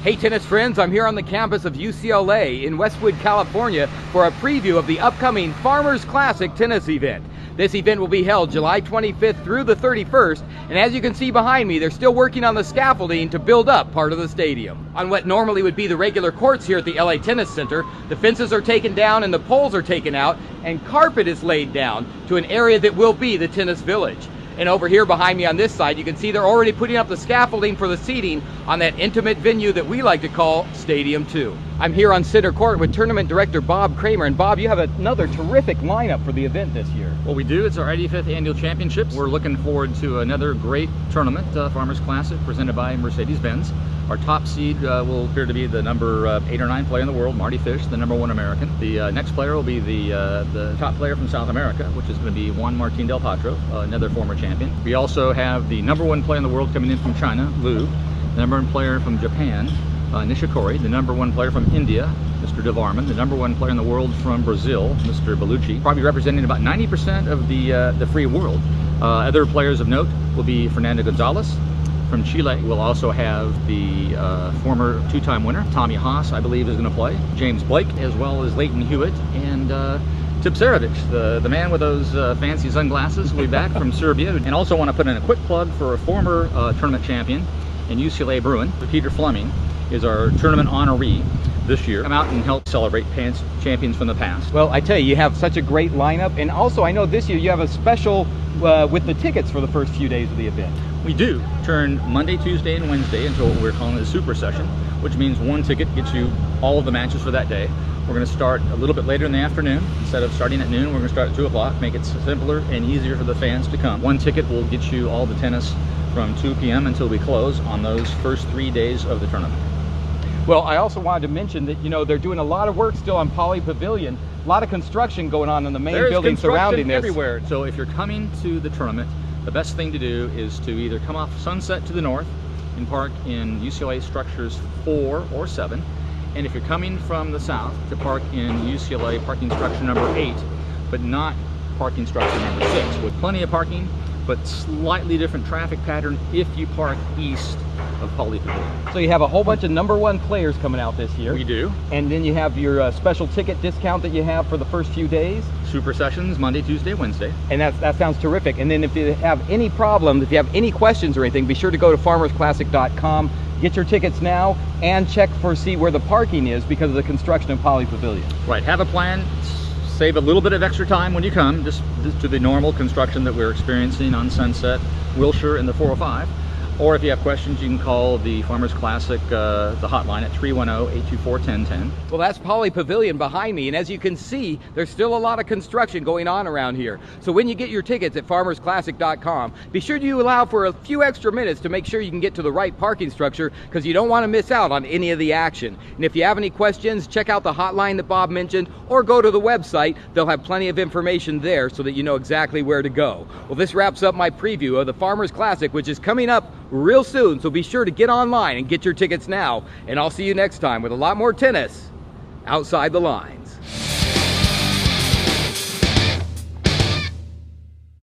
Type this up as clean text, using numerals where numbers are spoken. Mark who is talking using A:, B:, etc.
A: Hey tennis friends, I'm here on the campus of UCLA in Westwood, California for a preview of the upcoming Farmers Classic tennis event. This event will be held July 25th through the 31st, and as you can see behind me, they're still working on the scaffolding to build up part of the stadium. On what normally would be the regular courts here at the LA Tennis Center, the fences are taken down and the poles are taken out, and carpet is laid down to an area that will be the tennis village. And over here behind me on this side, you can see they're already putting up the scaffolding for the seating on that intimate venue that we like to call Stadium 2. I'm here on center court with Tournament Director Bob Kramer. And Bob, you have another terrific lineup for the event this year.
B: Well, we do. It's our 85th annual championships. We're looking forward to another great tournament, Farmers Classic, presented by Mercedes-Benz. Our top seed will appear to be the number 8 or 9 player in the world, Marty Fish, the number 1 American. The next player will be the top player from South America, which is going to be Juan-Martin del Potro, another former champion. We also have the number 1 player in the world coming in from China, Liu, the number 1 player from Japan, Nishikori, the number 1 player from India, Mr. Devarman, the number 1 player in the world from Brazil, Mr. Bellucci, probably representing about 90% of the free world. Other players of note will be Fernando Gonzalez. From Chile, we'll also have the former 2-time winner, Tommy Haas, I believe, is going to play. James Blake, as well as Leighton Hewitt, and Tipsarevic, the man with those fancy sunglasses, will be back from Serbia. And also want to put in a quick plug for a former tournament champion in UCLA Bruin. Peter Fleming is our tournament honoree this year. Come out and help celebrate champions from the past.
A: Well, I tell you, you have such a great lineup. And also, I know this year you have a special with the tickets for the first few days of the event.
B: We do turn Monday, Tuesday, and Wednesday into what we're calling the Super Session, which means 1 ticket gets you all of the matches for that day. We're going to start a little bit later in the afternoon. Instead of starting at noon, we're going to start at 2 o'clock, make it simpler and easier for the fans to come. 1 ticket will get you all the tennis from 2 p.m. until we close on those first 3 days of the tournament.
A: Well, I also wanted to mention that, you know, they're doing a lot of work still on Poly Pavilion. A lot of construction going on in the main building surrounding this.
B: Everywhere. So if you're coming to the tournament, the best thing to do is to either come off Sunset to the north and park in UCLA structures 4 or 7. And if you're coming from the south, to park in UCLA parking structure number 8, but not parking structure number 6, with plenty of parking, but slightly different traffic pattern if you park east of Poly Pavilion.
A: So you have a whole bunch of number 1 players coming out this year.
B: We do.
A: And then you have your special ticket discount that you have for the first few days.
B: Super sessions, Monday, Tuesday, Wednesday.
A: And that sounds terrific. And then if you have any problems, if you have any questions or anything, be sure to go to farmersclassic.com, get your tickets now, and check see where the parking is because of the construction of Poly Pavilion.
B: Right, have a plan. Save a little bit of extra time when you come, just to the normal construction that we're experiencing on Sunset, Wilshire, and the 405. Or if you have questions, you can call the Farmers Classic, the hotline at 310-824-1010.
A: Well, that's Poly Pavilion behind me, and as you can see, there's still a lot of construction going on around here. So when you get your tickets at farmersclassic.com, be sure you allow for a few extra minutes to make sure you can get to the right parking structure, because you don't want to miss out on any of the action. And if you have any questions, check out the hotline that Bob mentioned, or go to the website. They'll have plenty of information there so that you know exactly where to go. Well, this wraps up my preview of the Farmers Classic, which is coming up real soon, so be sure to get online and get your tickets now. And I'll see you next time with a lot more tennis outside the line.